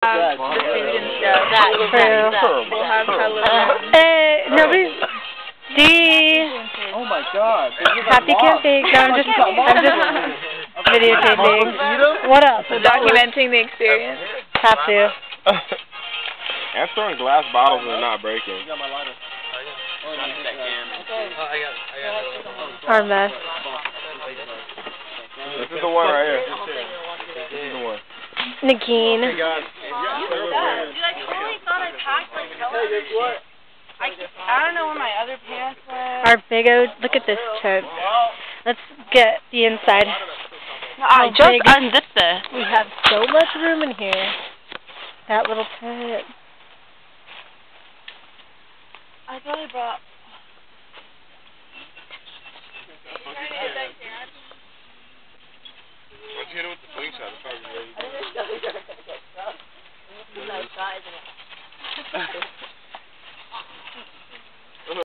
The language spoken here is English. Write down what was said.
The food and stuff. We'll have Halloween. Hey, nobody's... Oh my god. Happy camping. No, I'm just videotaping. What up? Documenting the experience. Have to. I'm throwing glass bottles and they're not breaking. Our mess. This is the one right here. This is the one. Nagin. Dude, I totally thought I packed like hella. I don't know where my other pants were. Our big old... Look at this tent. Let's get the inside. I just undid this. We have so much room in here. That little tent. I thought I brought... Once you hit it with the slingshot, it's probably ready.